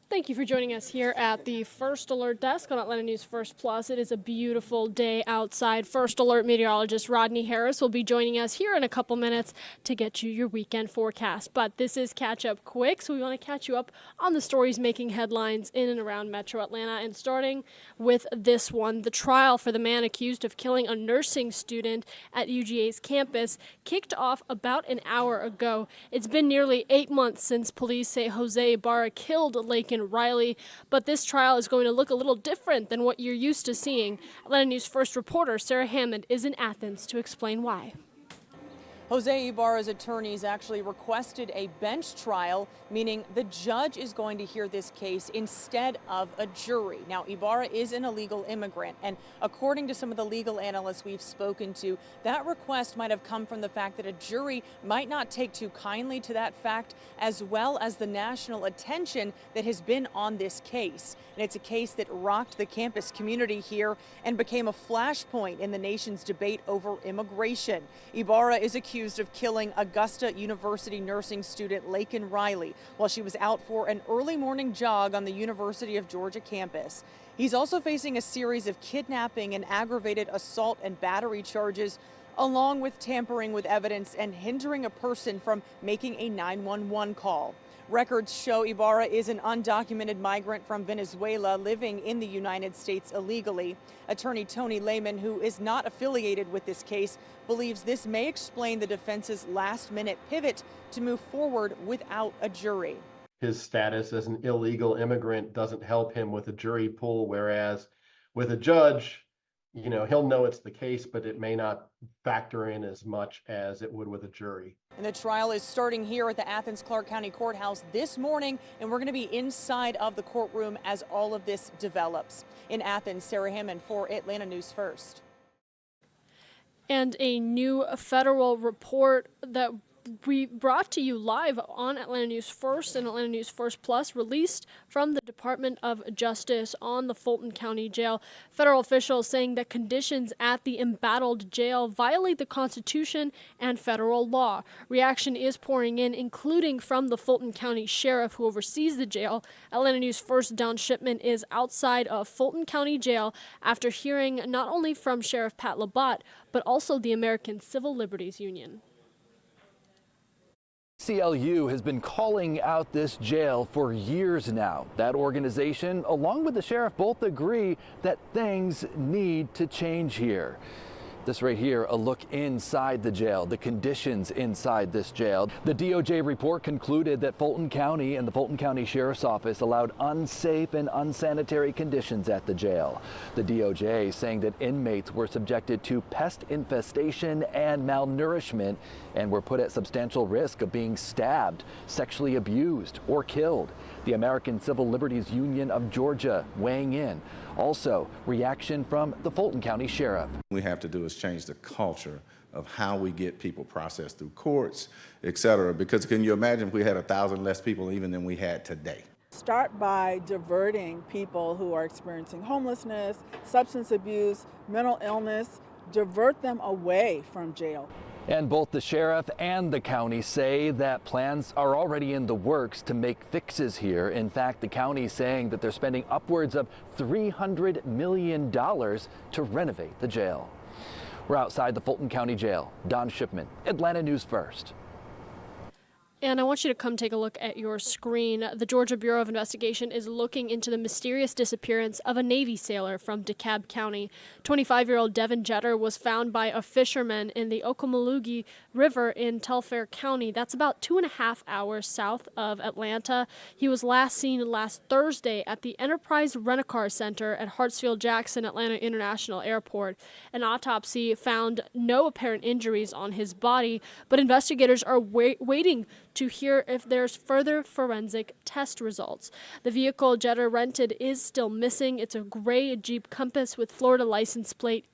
Thank you for joining us here at the First Alert Desk on Atlanta News First Plus. It is a beautiful day outside. First Alert meteorologist Rodney Harris will be joining us here in a couple minutes to get you your weekend forecast. But this is Catch Up Quick, so we want to catch you up on the stories making headlines in and around Metro Atlanta. And starting with this one, the trial for the man accused of killing a nursing student at UGA's campus kicked off about an hour ago. It's been nearly 8 months since police say Jose Ibarra killed Laken Riley, but this trial is going to look a little different than what you're used to seeing. Atlanta News First reporter Sarah Hammond is in Athens to explain why. Jose Ibarra's attorneys actually requested a bench trial, meaning the judge is going to hear this case instead of a jury. Now, Ibarra is an illegal immigrant, and according to some of the legal analysts we've spoken to, that request might have come from the fact that a jury might not take too kindly to that fact, as well as the national attention that has been on this case. And it's a case that rocked the campus community here and became a flashpoint in the nation's debate over immigration. Ibarra is accused of killing Augusta University nursing student Laken Riley while she was out for an early morning jog on the University of Georgia campus. He's also facing a series of kidnapping and aggravated assault and battery charges, along with tampering with evidence and hindering a person from making a 911 call. Records show Ibarra is an undocumented migrant from Venezuela living in the United States illegally. Attorney Tony Lehman, who is not affiliated with this case, believes this may explain the defense's last-minute pivot to move forward without a jury. His status as an illegal immigrant doesn't help him with a jury pool, whereas with a judge, he'll know it's the case, but it may not factor in as much as it would with a jury. And the trial is starting here at the Athens Clarke County Courthouse this morning, and we're going to be inside of the courtroom as all of this develops. In Athens, Sarah Hammond for Atlanta News First. And a new federal report that we brought to you live on Atlanta News First and Atlanta News First Plus, released from the Department of Justice on the Fulton County Jail. Federal officials saying that conditions at the embattled jail violate the Constitution and federal law. Reaction is pouring in, including from the Fulton County Sheriff, who oversees the jail. Atlanta News First Don Shipman is outside of Fulton County Jail after hearing not only from Sheriff Pat Labat, but also the American Civil Liberties Union. ACLU has been calling out this jail for years now. That organization, along with the sheriff, both agree that things need to change here. This right here, a look inside the jail, the conditions inside this jail. The DOJ report concluded that Fulton County and the Fulton County Sheriff's Office allowed unsafe and unsanitary conditions at the jail. The DOJ saying that inmates were subjected to pest infestation and malnourishment and were put at substantial risk of being stabbed, sexually abused, or killed. The American Civil Liberties Union of Georgia weighing in. Also, reaction from the Fulton County Sheriff. We have to do is change the culture of how we get people processed through courts, et cetera, because can you imagine if we had 1,000 less people even than we had today? Start by diverting people who are experiencing homelessness, substance abuse, mental illness, divert them away from jail. And both the sheriff and the county say that plans are already in the works to make fixes here. In fact, the county is saying that they're spending upwards of $300 million to renovate the jail. We're outside the Fulton County Jail. Don Shipman, Atlanta News First. And I want you to come take a look at your screen. The Georgia Bureau of Investigation is looking into the mysterious disappearance of a Navy sailor from DeKalb County. 25-year-old Devin Jeter was found by a fisherman in the Ocmulgee River in Telfair County. That's about 2.5 hours south of Atlanta. He was last seen last Thursday at the Enterprise Rent-A-Car Center at Hartsfield-Jackson Atlanta International Airport. An autopsy found no apparent injuries on his body, but investigators are waiting to hear if there's further forensic test results. The vehicle Jeter rented is still missing. It's a gray Jeep Compass with Florida license plate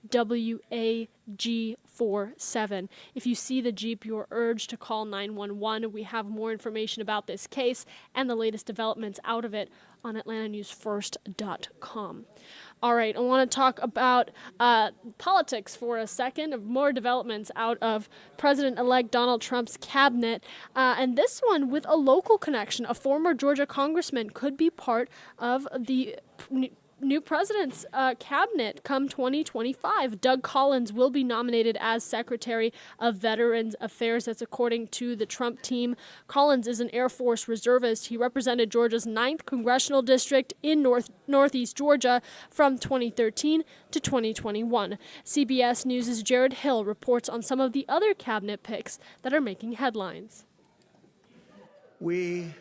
WAG47. If you see the Jeep, you're urged to call 911. We have more information about this case and the latest developments out of it on AtlantaNewsFirst.com. All right, I want to talk about politics for a second, of more developments out of President-elect Donald Trump's cabinet. And this one with a local connection. A former Georgia congressman could be part of the new president's cabinet come 2025. Doug Collins will be nominated as Secretary of Veterans Affairs. That's according to the Trump team. Collins is an Air Force reservist. He represented Georgia's 9th congressional district in northeast Georgia from 2013 to 2021. CBS News' Jared Hill reports on some of the other cabinet picks that are making headlines. We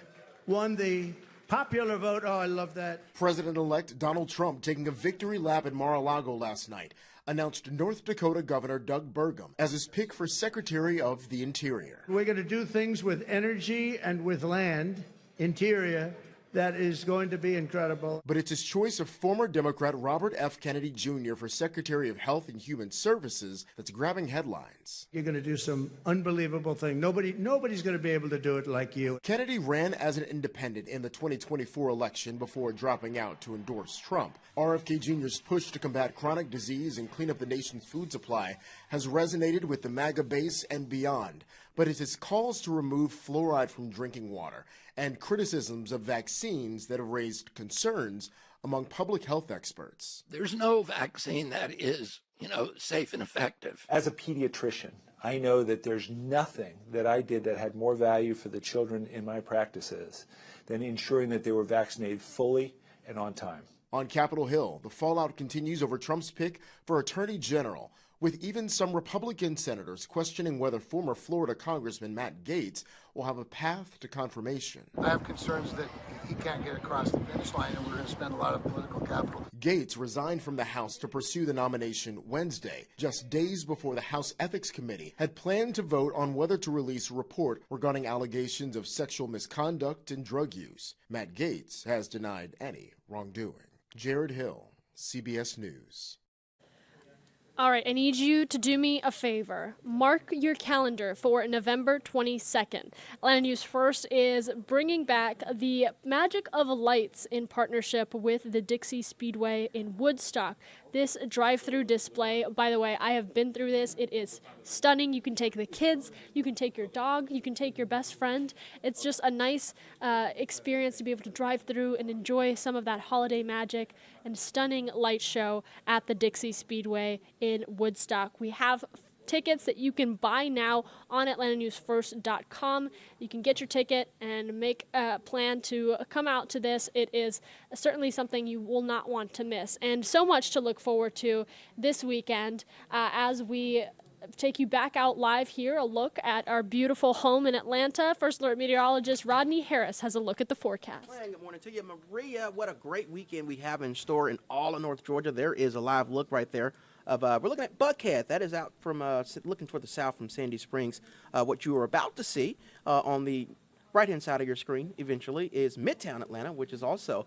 won the popular vote. Oh, I love that. President-elect Donald Trump, taking a victory lap at Mar-a-Lago last night, announced North Dakota Governor Doug Burgum as his pick for Secretary of the Interior. We're going to do things with energy and with land, interior, that is going to be incredible. But it's his choice of former Democrat Robert F. Kennedy Jr. for Secretary of Health and Human Services that's grabbing headlines. You're going to do some unbelievable thing. Nobody's going to be able to do it like you. Kennedy ran as an independent in the 2024 election before dropping out to endorse Trump. RFK Jr.'s push to combat chronic disease and clean up the nation's food supply has resonated with the MAGA base and beyond. But it's his calls to remove fluoride from drinking water and criticisms of vaccines that have raised concerns among public health experts. There's no vaccine that is, safe and effective. As a pediatrician, I know that there's nothing that I did that had more value for the children in my practices than ensuring that they were vaccinated fully and on time. On Capitol Hill, the fallout continues over Trump's pick for Attorney General, with even some Republican senators questioning whether former Florida Congressman Matt Gaetz will have a path to confirmation. I have concerns that he can't get across the finish line, and we're going to spend a lot of political capital. Gaetz resigned from the House to pursue the nomination Wednesday, just days before the House Ethics Committee had planned to vote on whether to release a report regarding allegations of sexual misconduct and drug use. Matt Gaetz has denied any wrongdoing. Jared Hill, CBS News. All right, I need you to do me a favor. Mark your calendar for November 22nd. Atlanta News First is bringing back the Magic of Lights in partnership with the Dixie Speedway in Woodstock. This drive-through display, by the way, I have been through this. It is stunning. You can take the kids, you can take your dog, you can take your best friend. It's just a nice experience to be able to drive through and enjoy some of that holiday magic and stunning light show at the Dixie Speedway in Woodstock. We have tickets that you can buy now on AtlantaNewsFirst.com. You can get your ticket and make a plan to come out to this. It is certainly something you will not want to miss, and so much to look forward to this weekend as we take you back out live here, a look at our beautiful home in Atlanta. First Alert meteorologist Rodney Harris has a look at the forecast. Good morning to you, Maria. What a great weekend we have in store in all of North Georgia. There is a live look right there of we're looking at Buckhead. That is out from looking toward the south from Sandy Springs. What you are about to see on the right-hand side of your screen eventually is Midtown Atlanta, which is also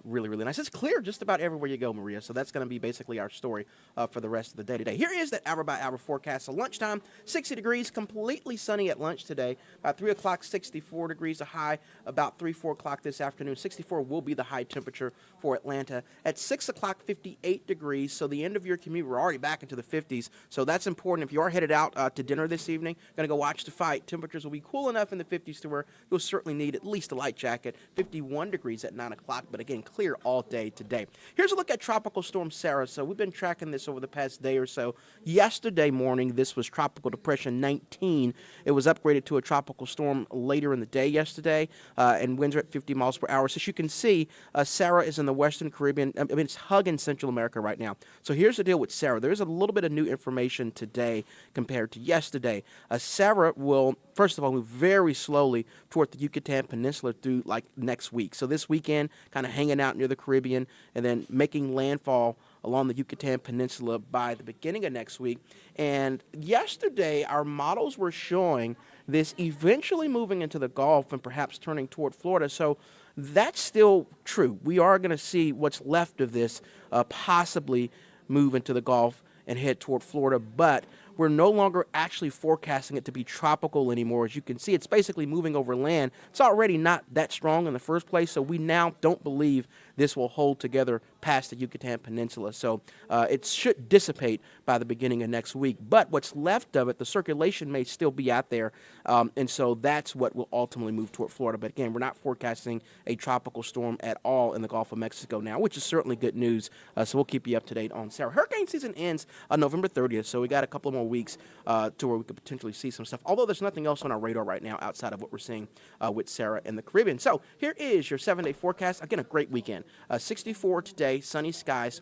really, really nice. It's clear just about everywhere you go, Maria, so that's going to be basically our story for the rest of the day today. Here is that hour-by-hour forecast. So lunchtime, 60 degrees, completely sunny at lunch today. By 3 o'clock, 64 degrees, a high about 3, 4 o'clock this afternoon. 64 will be the high temperature for Atlanta. At 6 o'clock, 58 degrees, so the end of your commute, we're already back into the 50s, so that's important. If you are headed out to dinner this evening, going to go watch the fight, temperatures will be cool enough in the 50s to where you'll certainly need at least a light jacket. 51 degrees at 9 o'clock, but again, clear all day today. Here's a look at Tropical Storm Sarah. So we've been tracking this over the past day or so. Yesterday morning, this was Tropical Depression 19. It was upgraded to a tropical storm later in the day yesterday, and winds are at 50 miles per hour. So as you can see, Sarah is in the Western Caribbean. I mean, it's hugging Central America right now. So here's the deal with Sarah. There's a little bit of new information today compared to yesterday. Sarah will, first of all, move very slowly toward the Yucatan Peninsula through like next week. So this weekend, kind of hanging out near the Caribbean and then making landfall along the Yucatan Peninsula by the beginning of next week. And yesterday, our models were showing this eventually moving into the Gulf and perhaps turning toward Florida. So that's still true. We are going to see what's left of this possibly move into the Gulf and head toward Florida, but we're no longer actually forecasting it to be tropical anymore. As you can see, it's basically moving over land. It's already not that strong in the first place, so we now don't believe this will hold together past the Yucatan Peninsula. So it should dissipate by the beginning of next week. But what's left of it, the circulation may still be out there, and so that's what will ultimately move toward Florida. But again, we're not forecasting a tropical storm at all in the Gulf of Mexico now, which is certainly good news. So we'll keep you up to date on Sarah. Hurricane season ends on November 30th, so we got a couple more weeks to where we could potentially see some stuff, although there's nothing else on our radar right now outside of what we're seeing with Sarah in the Caribbean. So here is your 7-day forecast. Again, a great weekend. 64 today, sunny skies.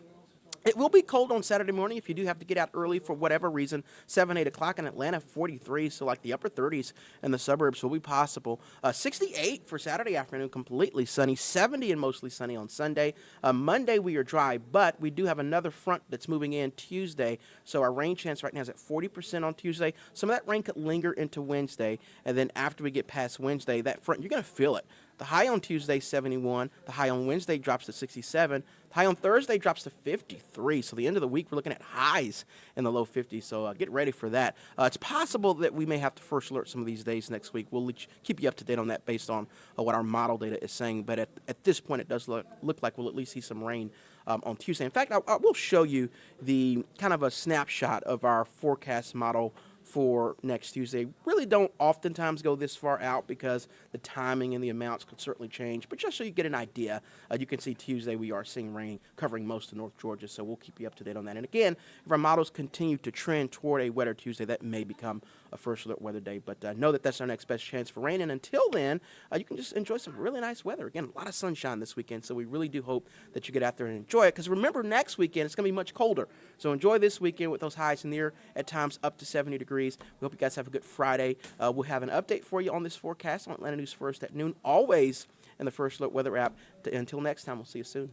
It will be cold on Saturday morning if you do have to get out early for whatever reason. 7, 8 o'clock in Atlanta, 43, so like the upper 30s in the suburbs will be possible. 68 for Saturday afternoon, completely sunny. 70 and mostly sunny on Sunday. Monday we are dry, but we do have another front that's moving in Tuesday, so our rain chance right now is at 40% on Tuesday. Some of that rain could linger into Wednesday, and then after we get past Wednesday, that front, you're going to feel it. The high on Tuesday, 71. The high on Wednesday drops to 67. The high on Thursday drops to 53. So the end of the week, we're looking at highs in the low 50s. So get ready for that. It's possible that we may have to first alert some of these days next week. We'll keep you up to date on that based on what our model data is saying. But at this point, it does look like we'll at least see some rain on Tuesday. In fact, I will show you the kind of a snapshot of our forecast model for next Tuesday. Really don't oftentimes go this far out because the timing and the amounts could certainly change, but just so you get an idea, you can see Tuesday we are seeing rain covering most of North Georgia, so we'll keep you up to date on that. And again, if our models continue to trend toward a wetter Tuesday, that may become a first alert weather day, but know that that's our next best chance for rain. And until then, you can just enjoy some really nice weather. Again, a lot of sunshine this weekend, so we really do hope that you get out there and enjoy it, because remember, next weekend it's going to be much colder. So enjoy this weekend with those highs in the air, at times up to 70 degrees. We hope you guys have a good Friday. We'll have an update for you on this forecast on Atlanta News First at noon, always in the First Alert Weather app. Until next time, we'll see you soon.